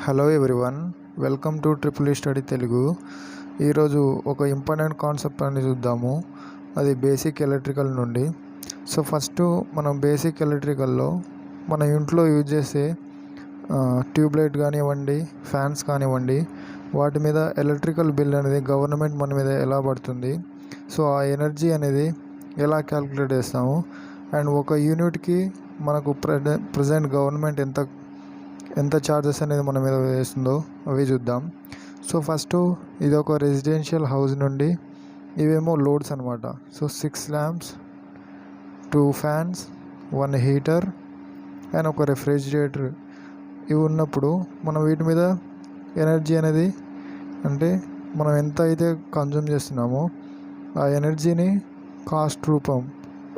Hello everyone, welcome to triple E study Telugu. ఈరోజు ఒక important concept అని చూద్దాము. అది బేసిక్ ఎలక్ట్రికల్ నుండి. సో ఫస్ట్ మనం బేసిక్ ఎలక్ట్రికల్లో మన ఇంట్లో యూజ్ చేసే ట్యూబ్లైట్ కానివ్వండి, ఫ్యాన్స్ కానివ్వండి, వాటి మీద ఎలక్ట్రికల్ బిల్ అనేది గవర్నమెంట్ మన మీద ఎలా పడుతుంది, సో ఆ ఎనర్జీ అనేది ఎలా క్యాలిక్యులేట్ చేస్తాము, అండ్ ఒక యూనిట్కి మనకు ప్రజెంట్ గవర్నమెంట్ ఎంత ఛార్జెస్ అనేది మన మీద వేస్తుందో అవి చూద్దాం. సో ఫస్ట్ ఇది ఒక రెసిడెన్షియల్ హౌస్ నుండి ఇవేమో లోడ్స్ అనమాట. So 6 lamps, 2 fans, 1 heater and ఒక రెఫ్రిజిరేటర్ ఇవి ఉన్నప్పుడు మనం వీటి మీద ఎనర్జీ అనేది, అంటే మనం ఎంత అయితే కన్జ్యూమ్ చేస్తున్నామో ఆ ఎనర్జీని కాస్ట్ రూపం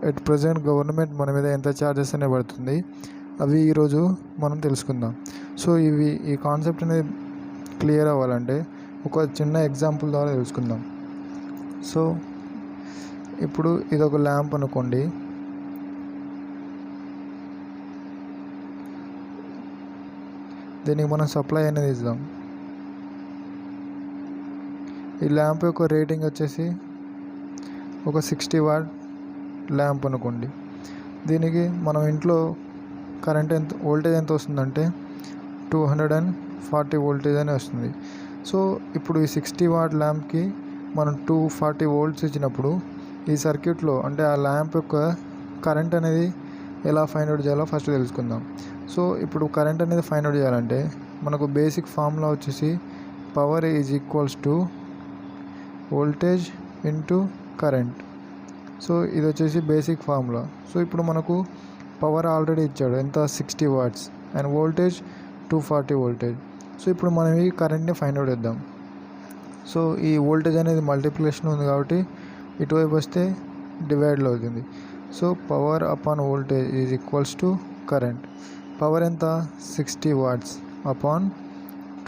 ఎట్ ప్రజెంట్ గవర్నమెంట్ మన మీద ఎంత ఛార్జెస్ అనేది పడుతుంది అవి ఈరోజు మనం తెలుసుకుందాం. సో ఈ కాన్సెప్ట్ అనేది క్లియర్ అవ్వాలంటే ఒక చిన్న ఎగ్జాంపుల్ ద్వారా తెలుసుకుందాం. సో ఇప్పుడు ఇది ఒక ల్యాంప్ అనుకోండి. దీనికి మనం సప్లై అనేది ఇద్దాం. ఈ ల్యాంప్ యొక్క రేటింగ్ వచ్చేసి ఒక 60 వాట్ ల్యాంప్ అనుకోండి. దీనికి మనం ఇంట్లో కరెంట్ వోల్టేజ్ ఎంత వస్తుందంటే 240 వోల్టేజ్ అని వస్తుంది. సో ఇప్పుడు ఈ 60 వాట్ ల్యాంప్కి మనం 240 వోల్ట్స్ ఇచ్చినప్పుడు ఈ సర్క్యూట్లో అంటే ఆ ల్యాంప్ యొక్క కరెంట్ అనేది ఎలా ఫైండ్ అవుట్ చేయాలో ఫస్ట్ తెలుసుకుందాం. సో ఇప్పుడు కరెంట్ అనేది ఫైండ్ అవుట్ చేయాలంటే మనకు బేసిక్ ఫార్ములా వచ్చేసి power is equals to voltage into current. So ఇది వచ్చేసి బేసిక్ ఫార్ములా. సో ఇప్పుడు మనకు పవర్ ఆల్రెడీ ఇచ్చాడు, ఎంత 60 watts, and voltage 240 voltage. So ఇప్పుడు మనం ఈ కరెంట్ని ఫైండ్ అవుట్ చేద్దాం. సో ఈ వోల్టేజ్ అనేది మల్టిప్లికేషన్ ఉంది కాబట్టి ఇటువైపు వస్తే డివైడ్లో అవుతుంది. So power upon voltage is equals to current. Power ఎంత 60 వాట్స్ అపాన్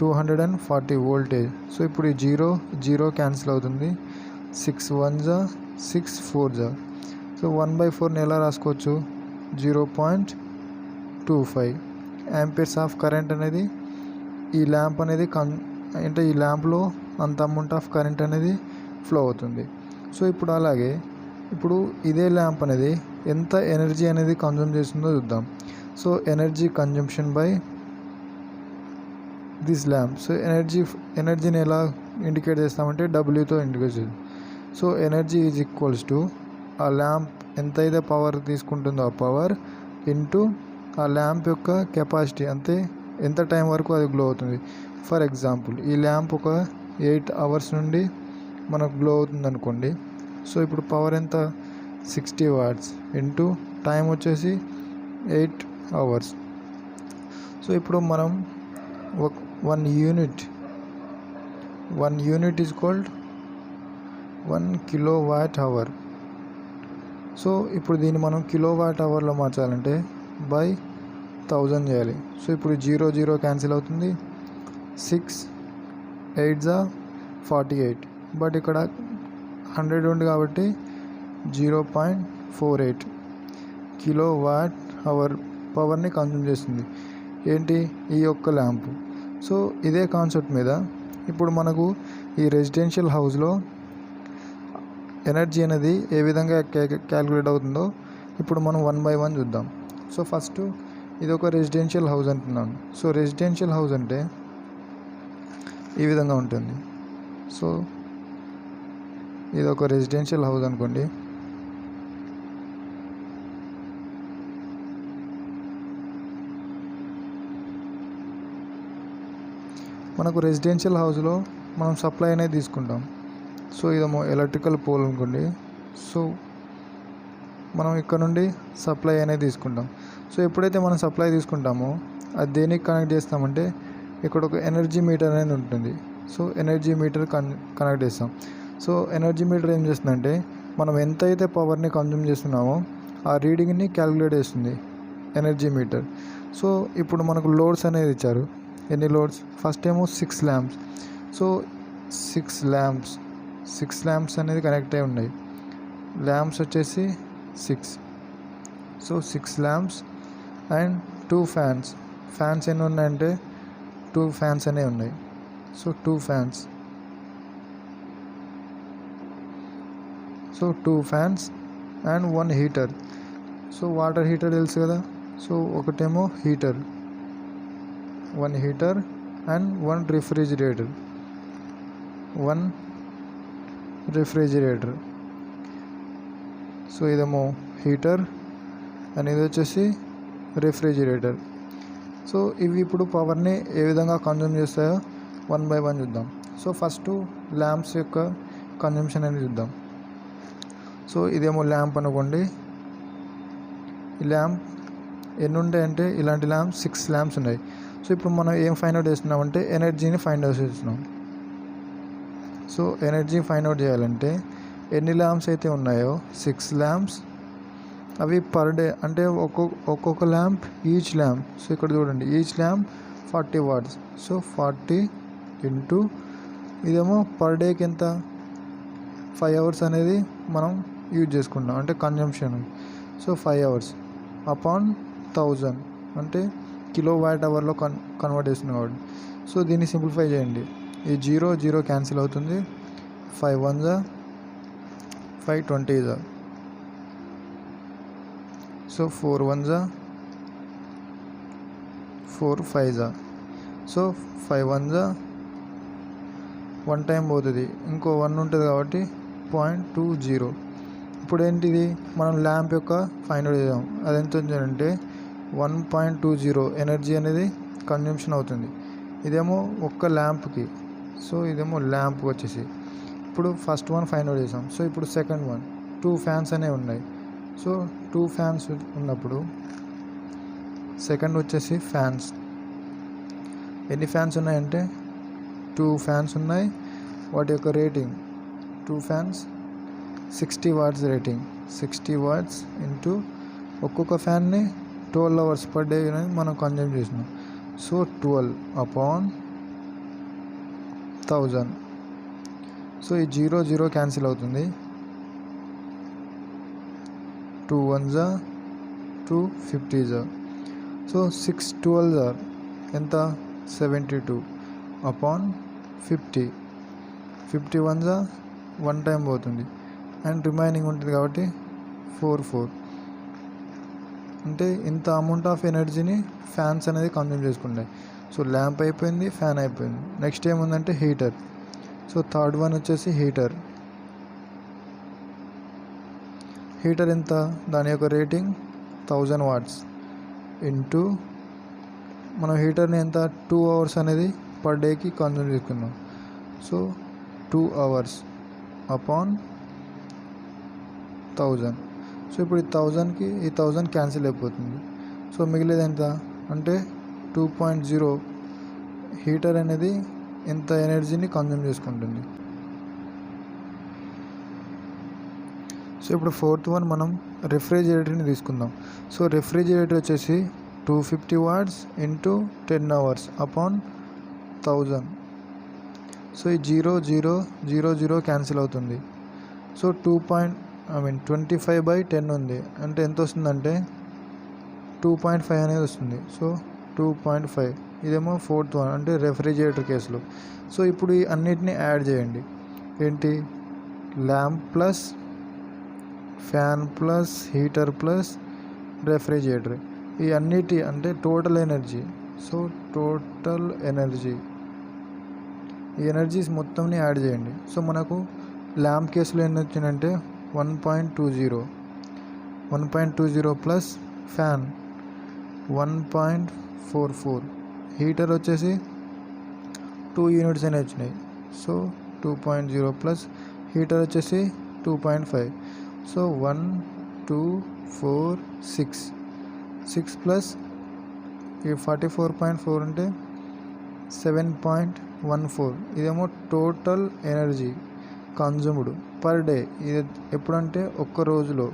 240 వోల్టేజ్. సో ఇప్పుడు ఈ జీరో క్యాన్సిల్ అవుతుంది. 6 1s 6 4s. సో 1/4ని ఎలా రాసుకోవచ్చు, 0.25 యాంపియర్స్ ఆఫ్ కరెంట్ అనేది ఈ ల్యాంప్ అనేది అంటే ఈ ల్యాంప్లో అంత అమౌంట్ ఆఫ్ కరెంట్ అనేది ఫ్లో అవుతుంది. సో ఇప్పుడు అలాగే ఇప్పుడు ఇదే ల్యాంప్ అనేది ఎంత ఎనర్జీ అనేది కన్జ్యూమ్ చేస్తుందో చూద్దాం. So energy consumption by this lamp. So ఎనర్జీని ఎలా ఇండికేట్ చేస్తామంటే డబ్ల్యూతో ఇండికేట్ చేస్తాం. So energy is equals to ఆ ల్యాంప్ ఎంతైతే పవర్ తీసుకుంటుందో ఆ పవర్ ఇంటూ ఆ ల్యాంప్ యొక్క కెపాసిటీ, అంతే ఎంత టైం వరకు అది గ్లో అవుతుంది. ఫర్ ఎగ్జాంపుల్ ఈ ల్యాంప్ ఒక 8 అవర్స్ నుండి మనకు గ్లో అవుతుంది అనుకోండి. సో ఇప్పుడు పవర్ ఎంత 60 వాట్స్ ఇంటూ టైం వచ్చేసి 8 అవర్స్. సో ఇప్పుడు మనం 1 unit is called 1 kilowatt hour. So ఇప్పుడు దీన్ని మనం కిలోవాట్ అవర్లో మార్చాలంటే బై 1000 చేయాలి. సో ఇప్పుడు 0 క్యాన్సిల్ అవుతుంది. 6 8s 48, బట్ ఇక్కడ 100 ఉంది కాబట్టి 0.48 కిలోవాట్ అవర్ పవర్ని కన్జ్యూమ్ చేస్తుంది ఏంటి ఈ యొక్క ల్యాంపు. సో ఇదే కాన్సెప్ట్ మీద ఇప్పుడు మనకు ఈ రెసిడెన్షియల్ హౌస్లో ఎనర్జీ అనేది ఏ విధంగా క్యాలిక్యులేట్ అవుతుందో ఇప్పుడు మనం 1 by 1 చూద్దాం. సో ఫస్ట్ ఇది ఒక రెసిడెన్షియల్ హౌస్ అంటున్నాను. సో రెసిడెన్షియల్ హౌస్ అంటే ఈ విధంగా ఉంటుంది. సో ఇది ఒక రెసిడెన్షియల్ హౌస్ అనుకోండి. మనకు రెసిడెన్షియల్ హౌస్లో మనం సప్లై అనేది తీసుకుంటాం. సో ఇదేమో ఎలక్ట్రికల్ పోల్ అనుకోండి. సో మనం ఇక్కడ నుండి సప్లై అనేది తీసుకుంటాం. సో ఎప్పుడైతే మనం సప్లై తీసుకుంటామో అది దేనికి కనెక్ట్ చేస్తామంటే ఇక్కడ ఒక ఎనర్జీ మీటర్ అనేది ఉంటుంది. సో ఎనర్జీ మీటర్ కనెక్ట్ చేస్తాం. సో ఎనర్జీ మీటర్ ఏం చేస్తుందంటే మనం ఎంతైతే పవర్ని కన్జ్యూమ్ చేస్తున్నామో ఆ రీడింగ్ని క్యాలిక్యులేట్ చేస్తుంది ఎనర్జీ మీటర్. సో ఇప్పుడు మనకు లోడ్స్ అనేది ఇచ్చారు. ఎన్ని లోడ్స్, ఫస్ట్ ఏమో 6 ల్యాంప్స్. సో 6 ల్యాంప్స్ అనేది కనెక్ట్ అయి ఉన్నాయి. ల్యాంప్స్ వచ్చేసి 6. సో 6 ల్యాంప్స్ అండ్ 2 ఫ్యాన్స్ ఎన్ని ఉన్నాయంటే టూ ఫ్యాన్స్ అనేవి ఉన్నాయి. So 2 fans. So 2 fans and 1 heater. So water heater తెలుసు కదా. సో ఒకటేమో heater, 1 heater and 1 refrigerator. So ఇదేమో హీటర్ అండ్ ఇది వచ్చేసి రిఫ్రిజిరేటర్. సో ఇవి ఇప్పుడు పవర్ని ఏ విధంగా కన్జ్యూమ్ చేస్తాయో 1 by 1 చూద్దాం. సో ఫస్ట్ ల్యాంప్స్ యొక్క కన్జంప్షన్ అనేది చూద్దాం. సో ఇదేమో ల్యాంప్ అనుకోండి. ఈ ల్యాంప్ ఎన్ని ఉంటాయంటే ఇలాంటి ల్యాంప్స్ 6 ల్యాంప్స్ ఉన్నాయి. సో ఇప్పుడు మనం ఏం ఫైండ్ అవుట్ చేస్తున్నామంటే ఎనర్జీని ఫైండ్ అవుట్ చేస్తున్నాం. సో ఎనర్జీ ఫైండ్ అవుట్ చేయాలంటే ఎన్ని ల్యాంప్స్ అయితే ఉన్నాయో 6 ల్యాంప్స్, అవి పర్ డే అంటే ఒక్కొక్క ల్యాంప్, ఈచ్ ల్యాంప్. సో ఇక్కడ చూడండి, each lamp 40 watts. So 40 into ఇదేమో పర్ డేకి ఎంత, 5 hours అనేది మనం యూజ్ చేసుకుంటాం అంటే కన్జంప్షన్. సో 5 hours అపాన్ 1000 అంటే kWh కన్వర్ట్ చేస్తున్నాం కాబట్టి. సో దీన్ని సింప్లిఫై చేయండి. ఈ 0 క్యాన్సిల్ అవుతుంది. 5 1s 5 20s. So 4 1s 4 5s. So 5 1s 1 time పోతుంది, ఇంకో 1 ఉంటుంది కాబట్టి 0.20. ఇప్పుడు ఏంటిది, మనం ల్యాంప్ యొక్క ఫైండ్ అవుట్ చేద్దాం. అది ఎంత వచ్చిందంటే 1.20 ఎనర్జీ అనేది కన్జంప్షన్ అవుతుంది. ఇదేమో ఒక్క ల్యాంప్కి. సో ఇదేమో ల్యాంప్ వచ్చేసి ఇప్పుడు ఫస్ట్ వన్ ఫైండ్ అవుట్ చేసాం. సో ఇప్పుడు సెకండ్ వన్, 2 ఫ్యాన్స్ అనేవి ఉన్నాయి. సో 2 ఫ్యాన్స్ ఉన్నప్పుడు సెకండ్ వచ్చేసి ఫ్యాన్స్. ఎన్ని ఫ్యాన్స్ ఉన్నాయంటే 2 ఫ్యాన్స్ ఉన్నాయి. వాటి యొక్క rating 2 fans 60 watts rating. 60 watts into ఒక్కొక్క ఫ్యాన్ని 12 hours పర్ డే మనం కన్జ్యూమ్ చేసినాం. So 12 upon 1000. సో ఈ 0 క్యాన్సిల్ అవుతుంది. 2 1s 2 50s. సో 6 12s ఎంత, 72 అపాన్ 50. 51s 1 టైం పోతుంది అండ్ రిమైనింగ్ ఉంటుంది కాబట్టి 4 అంటే ఇంత అమౌంట్ ఆఫ్ ఎనర్జీని ఫ్యాన్స్ అనేది కన్జ్యూమ్ చేసుకుంటాయి. సో ల్యాంప్ అయిపోయింది, ఫ్యాన్ అయిపోయింది. నెక్స్ట్ ఏముందంటే హీటర్. సో థర్డ్ వన్ వచ్చేసి హీటర్. హీటర్ ఎంత, దాని యొక్క రేటింగ్ 1000 watts ఇంటూ మనం హీటర్ని ఎంత 2 hours అనేది పర్ డేకి కన్జ్యూమ్ చేసుకున్నాం. So 2 hours upon 1000. సో ఇప్పుడు ఈ 1000కి ఈ 1000 క్యాన్సిల్ అయిపోతుంది. సో మిగిలేది ఎంత అంటే 2.0 హీటర్ అనేది ఎంత ఎనర్జీని కన్జ్యూమ్ చేసుకుంటుంది. సో ఇప్పుడు ఫోర్త్ వన్ మనం రిఫ్రిజిరేటర్ని తీసుకుందాం. సో రిఫ్రిజిరేటర్ వచ్చేసి 250 watts into 10 hours upon 1000. So ఈ 0 క్యాన్సిల్ అవుతుంది. సో 25/10 ఉంది అంటే ఎంత వస్తుందంటే 2.5 అనేది వస్తుంది. సో 2.5. ఇదేమో ఫోర్త్ వన్ అంటే రెఫ్రిజిరేటర్ కేసులో. సో ఇప్పుడు ఈ అన్నిటిని యాడ్ చేయండి. ఏంటి, lamp plus fan plus heater plus refrigerator, ఈ అన్నిటి అంటే total energy. So total energy, ఈ ఎనర్జీస్ మొత్తంని యాడ్ చేయండి. సో మనకు ల్యాంప్ కేసులో ఎన్ని వచ్చిందంటే 1.20 ప్లస్ ఫ్యాన్ 1.44, హీటర్ వచ్చేసి 2 units అనేవి వచ్చినాయి. సో 2.0 ప్లస్ హీటర్ వచ్చేసి 2.5. సో 1 2 4 6 ప్లస్ ఈ 44.4 అంటే 7.14. ఇదేమో total energy consumed per day. ఇది ఎప్పుడంటే ఒక్క రోజులో.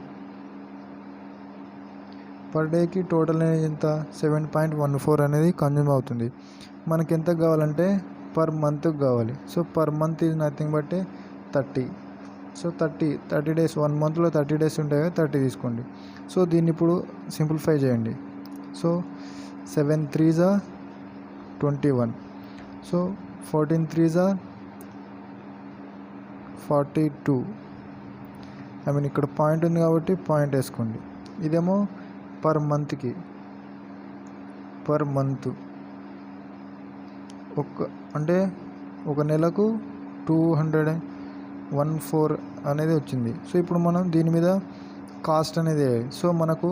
పర్ డేకి టోటల్ ఎనర్జీ ఎంత 7.14 అనేది కన్జ్యూమ్ అవుతుంది. మనకి ఎంత కావాలంటే పర్ మంత్కి కావాలి. So per month is nothing but 30. So 30 days, 1 monthలో 30 days ఉంటాయి కదా, 30 తీసుకోండి. సో దీన్ని ఇప్పుడు సింప్లిఫై చేయండి. So 7 3s 21 so 14 3s are 42. ఇక్కడ పాయింట్ ఉంది కాబట్టి పాయింట్ వేసుకోండి. ఇదేమో పర్ మంత్కి, పర్ మంత్ ఒక నెలకు 214 అనేది వచ్చింది. సో ఇప్పుడు మనం దీని మీద కాస్ట్ అనేది, సో మనకు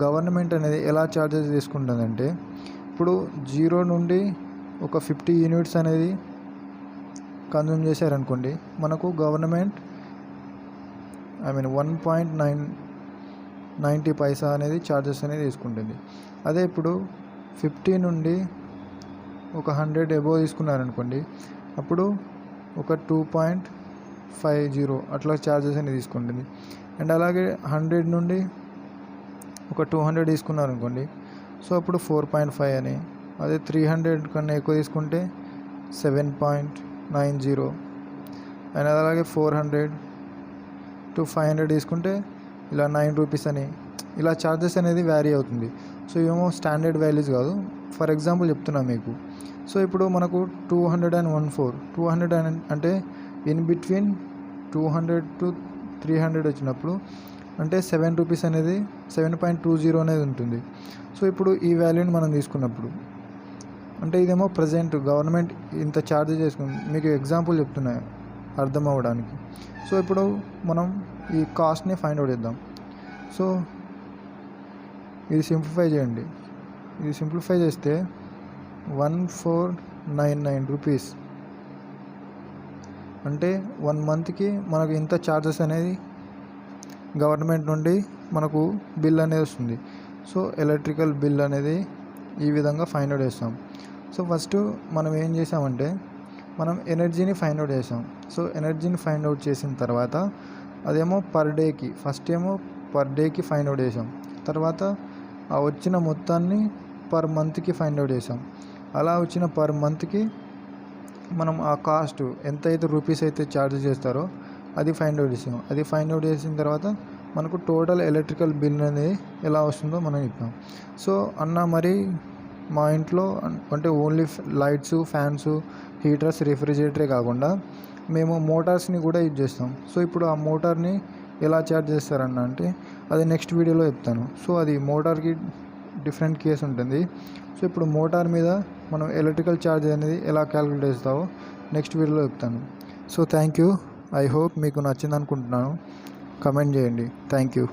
గవర్నమెంట్ అనేది ఎలా ఛార్జెస్ తీసుకుంటుందంటే, ఇప్పుడు 0 నుండి ఒక 50 యూనిట్స్ అనేది కన్జ్యూమ్ చేశారనుకోండి, మనకు గవర్నమెంట్ 1.90 పైసా అనేది ఛార్జెస్ అనేది తీసుకుంటుంది. అదే ఇప్పుడు 50 నుండి ఒక 100 ఎబోవ్ తీసుకున్నారనుకోండి, అప్పుడు ఒక 2.50 అట్లా ఛార్జెస్ అనేది తీసుకుంటుంది. అండ్ అలాగే 100 నుండి ఒక 200 తీసుకున్నారనుకోండి, సో అప్పుడు 4.5 అని. అదే 300 కన్నా ఎక్కువ తీసుకుంటే 7.90. అండ్ అలాగే 400 to 500 తీసుకుంటే ఇలా 9 రూపీస్ అని, ఇలా ఛార్జెస్ అనేది వ్యారీ అవుతుంది. సో ఏమో స్టాండర్డ్ వాల్యూస్ కాదు, ఫర్ ఎగ్జాంపుల్ చెప్తున్నా మీకు. సో ఇప్పుడు మనకు 214 అంటే ఇన్ బిట్వీన్ 200 to 300 వచ్చినప్పుడు అంటే 7 రూపీస్ అనేది 7.20 అనేది ఉంటుంది. సో ఇప్పుడు ఈ వాల్యూని మనం తీసుకున్నప్పుడు అంటే ఇదేమో ప్రజెంట్ గవర్నమెంట్ ఇంత ఛార్జ్ చేసుకుంది. మీకు ఎగ్జాంపుల్ చెప్తున్నా అర్థం అవ్వడానికి. సో ఇప్పుడు మనం ఈ కాస్ట్ని ఫైండ్ అవుట్ చేద్దాం. సో ఇది సింప్లిఫై చేయండి. ఇది సింప్లిఫై చేస్తే 1499 రూపీస్ అంటే 1 మంత్కి మనకు ఇంత ఛార్జెస్ అనేది గవర్నమెంట్ నుండి మనకు బిల్ అనేది వస్తుంది. సో ఎలక్ట్రికల్ బిల్ అనేది ఈ విధంగా ఫైండ్ అవుట్ చేస్తాం. సో ఫస్ట్ మనం ఏం చేసామంటే మనం ఎనర్జీని ఫైండ్ అవుట్ చేసాం. సో ఎనర్జీని ఫైండ్ అవుట్ చేసిన తర్వాత అదేమో పర్ డేకి, ఫస్ట్ ఏమో పర్ డేకి ఫైండ్ అవుట్ చేసాం. తర్వాత ఆ వచ్చిన మొత్తాన్ని పర్ మంత్కి ఫైండ్ అవుట్ చేసాం. అలా వచ్చిన పర్ మంత్కి మనం ఆ కాస్ట్ ఎంత అయితే రూపీస్ అయితే ఛార్జ్ చేస్తారో అది ఫైండ్ అవుట్ చేసాం. అది ఫైండ్ అవుట్ చేసిన తర్వాత మనకు టోటల్ ఎలక్ట్రికల్ బిల్ అనేది ఎలా వస్తుందో మనం చెప్పాం. సో మరి మా ఇంట్లో అంటే ఓన్లీ లైట్స్, ఫ్యాన్స్, హీటర్స్, రిఫ్రిజిరేటరే కాకుండా మేము మోటార్స్ని కూడా యూజ్ చేస్తాం. సో ఇప్పుడు ఆ మోటార్ని ఎలా ఛార్జ్ చేస్తారన్న అంటే అది నెక్స్ట్ వీడియోలో చెప్తాను. సో అది మోటార్కి డిఫరెంట్ కేస్ ఉంటుంది. సో ఇప్పుడు మోటార్ మీద మనం ఎలక్ట్రికల్ ఛార్జ్ అనేది ఎలా క్యాలిక్యులేట్ చేస్తావో నెక్స్ట్ వీడియోలో చెప్తాను. So thank you. I hope మీకు నచ్చింది అనుకుంటున్నాను. కమెంట్ చేయండి. Thank you.